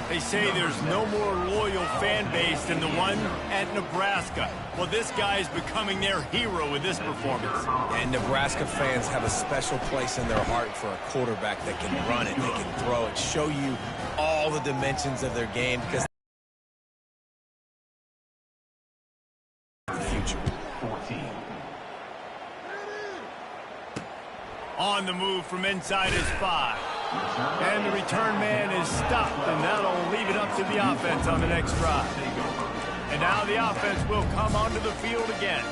A: They say there's no more loyal fan base than the one at Nebraska. Well, this guy is becoming their hero with this performance.
B: And Nebraska fans have a special place in their heart for a quarterback that can run it, that can throw it, show you all the dimensions of their game, because the future.
E: 14.
A: On the move from inside his 5. And the return man is stopped, and that'll leave it up to the offense on the next drive. And now the offense will come onto the field again.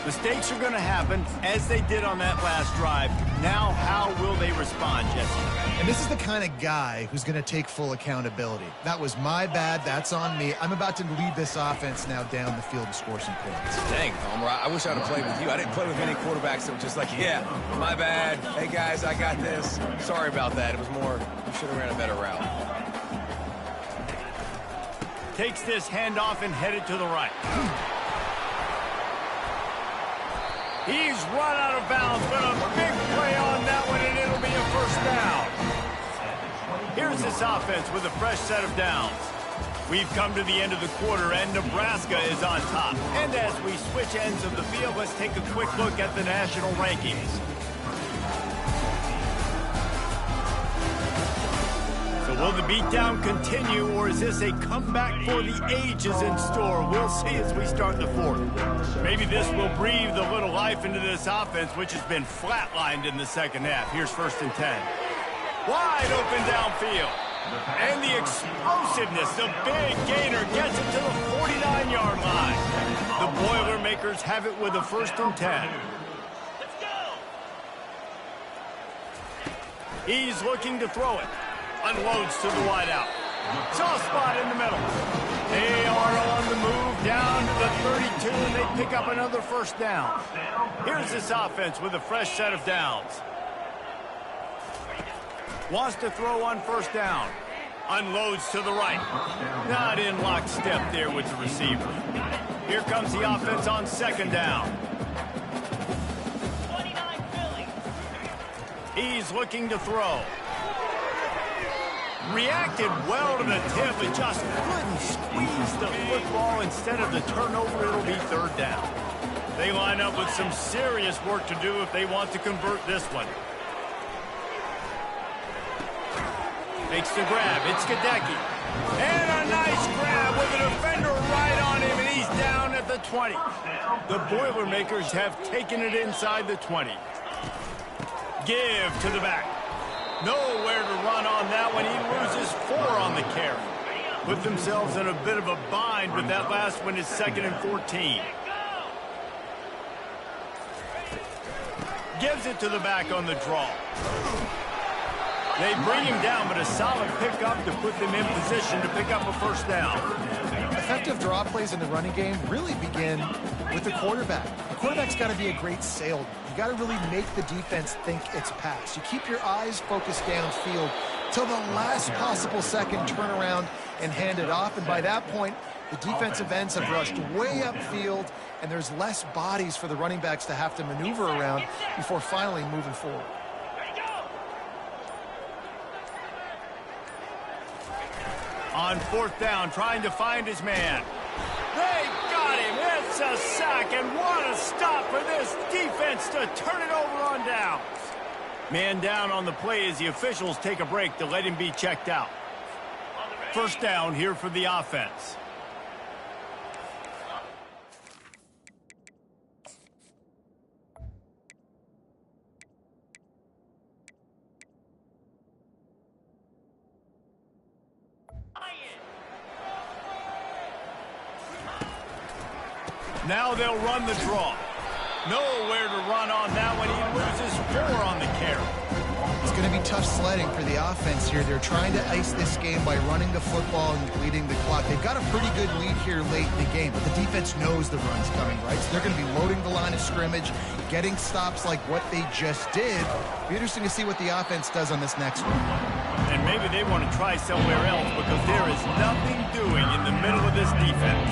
A: Mistakes are going to happen, as they did on that last drive. Now, how will they respond, Jesse?
C: And this is the kind of guy who's going to take full accountability. That was my bad. That's on me. I'm about to lead this offense now down the field and score some points.
B: Dang, Homer, I wish I'd have played with you. I didn't play with any quarterbacks that were just like, yeah, my bad. Hey, guys, I got this. Sorry about that. It was more, you should have ran a better route.
A: Takes this handoff and headed to the right. He's run out of bounds, but a big play on that one, and it'll be a first down. Here's this offense with a fresh set of downs. We've come to the end of the quarter, and Nebraska is on top. And as we switch ends of the field, let's take a quick look at the national rankings. So will the beatdown continue, or is this a comeback for the ages in store? We'll see as we start the fourth. Maybe this will breathe a little life into this offense, which has been flatlined in the second half. Here's 1st and 10. Wide open downfield. And the explosiveness, the big gainer gets it to the 49-yard line. The Boilermakers have it with a 1st and 10. Let's go. He's looking to throw it. Unloads to the wideout. Soft spot in the middle. They are on the move down to the 32, and they pick up another 1st down. Here's this offense with a fresh set of downs. Wants to throw on 1st down. Unloads to the right. Not in lockstep there with the receiver. Here comes the offense on second down. He's looking to throw. Reacted well to the tip, but just couldn't squeeze the football. Instead of the turnover, it'll be third down. They line up with some serious work to do if they want to convert this one. Makes the grab. It's Gadecki. And a nice grab with a defender right on him, and he's down at the 20. The Boilermakers have taken it inside the 20. Give to the back. Nowhere to run on that one. He loses 4 on the carry. Put themselves in a bit of a bind, but that last one is 2nd and 14. Gives it to the back on the draw. They bring him down, but a solid pickup to put them in position to pick up a first down.
C: Effective draw plays in the running game really begin with the quarterback. The quarterback's got to be a great salesman. You got to really make the defense think it's pass. You keep your eyes focused downfield till the last possible second, turn around and hand it off. And by that point, the defensive ends have rushed way upfield, and there's less bodies for the running backs to have to maneuver around before finally moving forward.
A: On fourth down, trying to find his man. They got him. It's a sack, and what a stop for this defense to turn it over on downs. Man down on the play as the officials take a break to let him be checked out. First down here for the offense. Now they'll run the draw. Nowhere to run on that one. He loses 4 on the carry.
C: It's going to be tough sledding for the offense here. They're trying to ice this game by running the football and bleeding the clock. They've got a pretty good lead here late in the game, but the defense knows the run's coming, right? So they're going to be loading the line of scrimmage, getting stops like what they just did. It'll be interesting to see what the offense does on this next one.
A: And maybe they want to try somewhere else because there is nothing doing in the middle of this defense.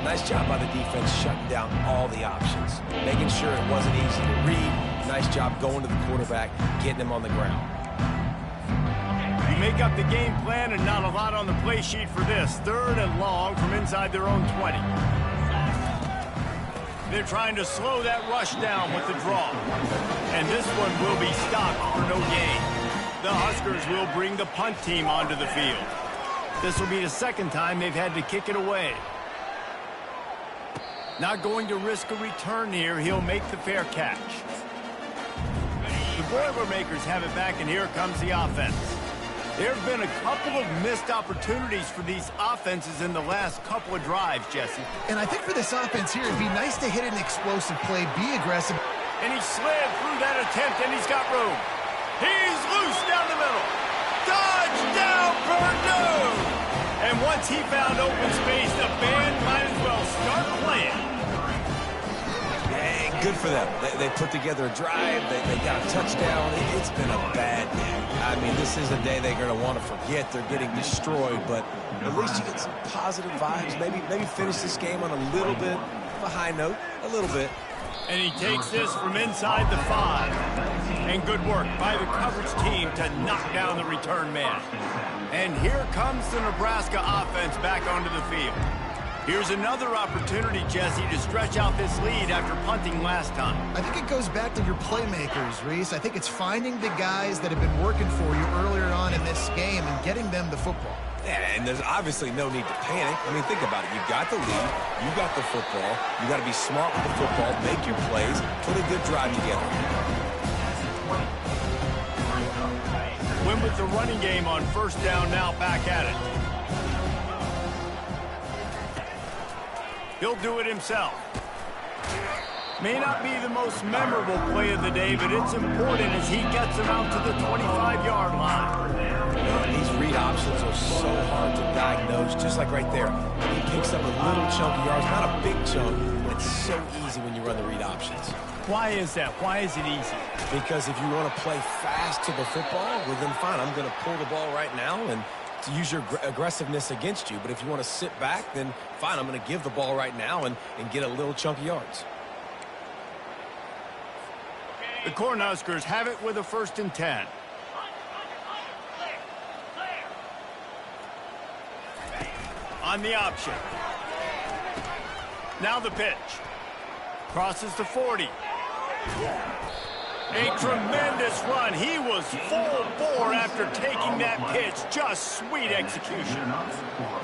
B: Nice job by the defense shutting down all the options, making sure it wasn't easy to read. Nice job going to the quarterback, getting him on the ground.
A: You make up the game plan and not a lot on the play sheet for this. 3rd and long from inside their own 20. They're trying to slow that rush down with the draw. And this one will be stopped for no gain. The Huskers will bring the punt team onto the field. This will be the 2nd time they've had to kick it away. Not going to risk a return here. He'll make the fair catch. The Boilermakers have it back, and here comes the offense. There have been a couple of missed opportunities for these offenses in the last couple of drives, Jesse.
C: And I think for this offense here, it'd be nice to hit an explosive play, be aggressive.
A: And he slid through that attempt, and he's got room. He's loose down the middle. Touchdown, Purdue! And once he found open space, the band might as well start playing.
B: Hey, good for them. They put together a drive. They got a touchdown. It's been a bad day. I mean, this is a day they're going to want to forget. They're getting destroyed, but at least you get some positive vibes. Maybe finish this game on a little bit of a high note, a little bit.
A: And he takes this from inside the 5. And good work by the coverage team to knock down the return man. And here comes the Nebraska offense back onto the field. Here's another opportunity, Jesse, to stretch out this lead after punting last time.
C: I think it goes back to your playmakers, Reese. I think it's finding the guys that have been working for you earlier on in this game and getting them the football.
B: Yeah, and there's obviously no need to panic. I mean, think about it. You've got the lead. You've got the football. You've got to be smart with the football, make your plays, put a good drive together.
A: Win with the running game on first down, now back at it. He'll do it himself. May not be the most memorable play of the day, but it's important as he gets him out to the 25-yard line.
B: These read options are so hard to diagnose, just like right there. He picks up a little chunk of yards, not a big chunk, but it's so easy when you run the read options.
A: Why is that? Why is it easy?
B: Because if you want to play fast to the football, well then fine, I'm going to pull the ball right now, and to use your aggressiveness against you. But if you want to sit back, then fine, I'm going to give the ball right now and get a little chunk of yards.
A: The Cornhuskers have it with a 1st and 10. On the option. Now the pitch. Crosses to 40. A tremendous run. He was full bore after taking that pitch. Just sweet execution.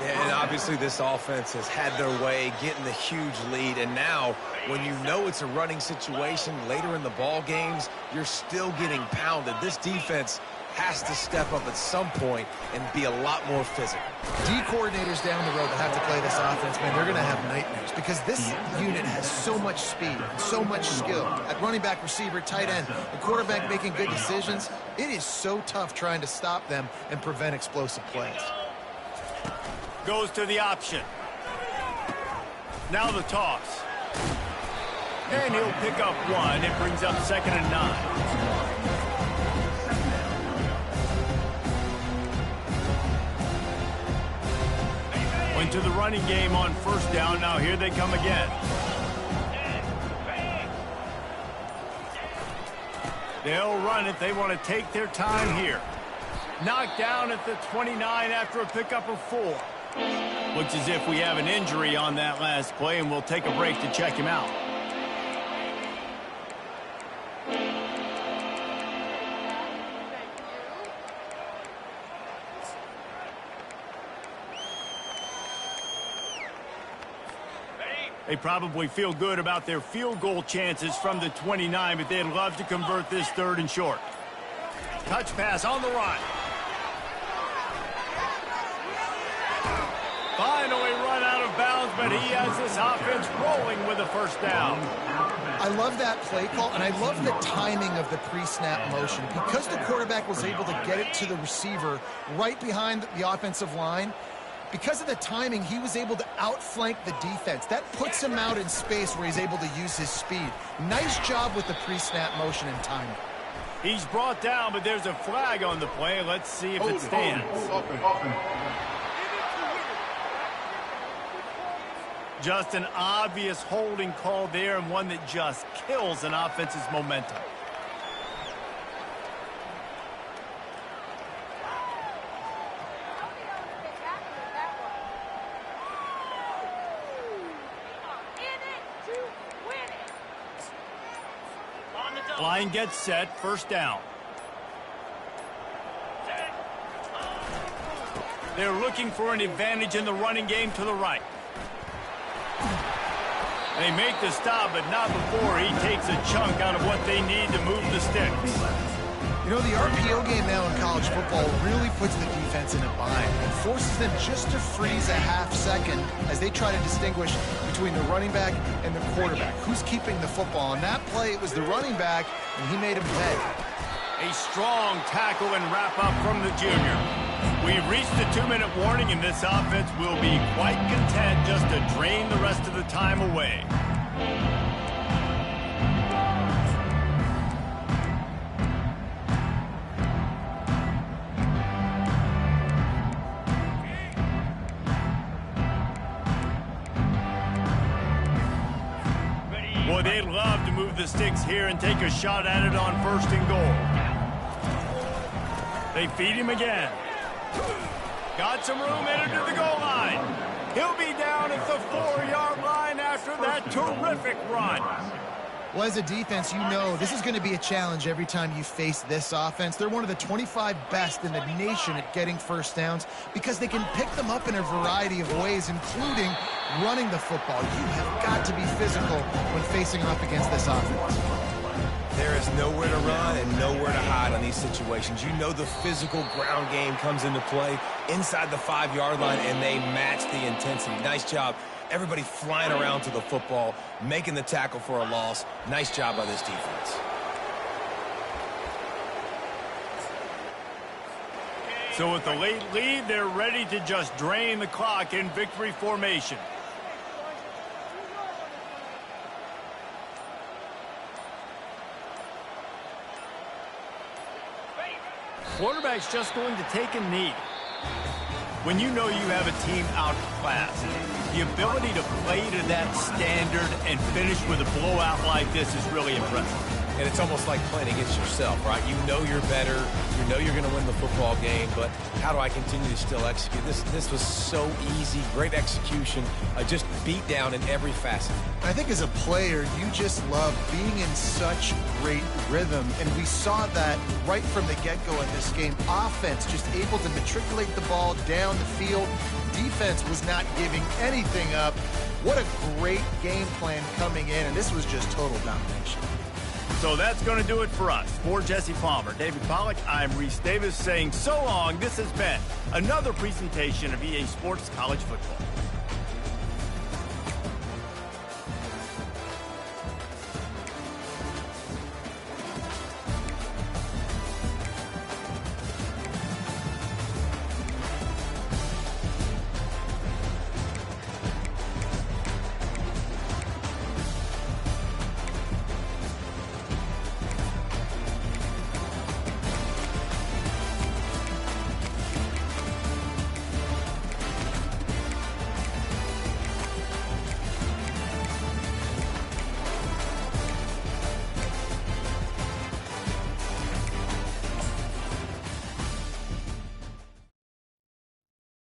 B: Yeah, and obviously this offense has had their way, getting the huge lead. And now, when you know it's a running situation later in the ball games, you're still getting pounded. This defense has to step up at some point and be a lot more physical.
C: D coordinators down the road that have to play this offense, man, they're going to have nightmares because this unit has so much speed and so much skill. At running back, receiver, tight end, the quarterback making good decisions, it is so tough trying to stop them and prevent explosive plays.
A: Goes to the option. Now the toss. And he'll pick up 1. It brings up 2nd and 9. Went to the running game on 1st down. Now here they come again. They'll run it. They want to take their time here. Knocked down at the 29 after a pickup of 4. Looks as if we have an injury on that last play, and we'll take a break to check him out. They probably feel good about their field goal chances from the 29, but they'd love to convert this 3rd and short. Touch pass on the run. Finally run out of bounds, but he has this offense rolling with a 1st down.
C: I love that play call, and I love the timing of the pre-snap motion. Because the quarterback was able to get it to the receiver right behind the offensive line, because of the timing, he was able to outflank the defense. That puts him out in space where he's able to use his speed. Nice job with the pre-snap motion and timing.
A: He's brought down, but there's a flag on the play. Let's see if it stands. Just an obvious holding call there, and one that just kills an offense's momentum. Line gets set, 1st down. They're looking for an advantage in the running game to the right. They make the stop, but not before he takes a chunk out of what they need to move the sticks.
C: You know, the RPO game now in college football really puts the defense in a bind and forces them just to freeze a half second as they try to distinguish between the running back and the quarterback. Who's keeping the football? On that play, it was the running back, and he made him pay.
A: A strong tackle and wrap-up from the junior. We've reached the 2-minute warning, and this offense will be quite content just to drain the rest of the time away. Boy, they'd love to move the sticks here and take a shot at it on 1st and goal. They feed him again. Got some room, entered to the goal line. He'll be down at the 4-yard line after that terrific run.
C: Well, as a defense, you know this is going to be a challenge every time you face this offense. They're one of the 25 best in the nation at getting 1st downs because they can pick them up in a variety of ways, including running the football. You have got to be physical when facing off against this offense.
B: There is nowhere to run and nowhere to hide on these situations. You know the physical ground game comes into play inside the 5-yard line, and they match the intensity. Nice job. Everybody flying around to the football, making the tackle for a loss. Nice job by this defense.
A: So with the late lead, they're ready to just drain the clock in victory formation. Quarterback's just going to take a knee. When you know you have a team outclassed, the ability to play to that standard and finish with a blowout like this is really impressive.
B: And it's almost like playing against yourself, right? You know you're better. You know you're going to win the football game, but how do I continue to still execute? This was so easy. Great execution. Just beat down in every facet.
C: I think as a player, you just love being in such great rhythm, and we saw that right from the get-go in this game. Offense just able to matriculate the ball down the field. Defense was not giving anything up. What a great game plan coming in, and this was just total domination.
A: So that's going to do it for us. For Jesse Palmer, David Pollack, I'm Reese Davis saying so long. This has been another presentation of EA Sports College Football.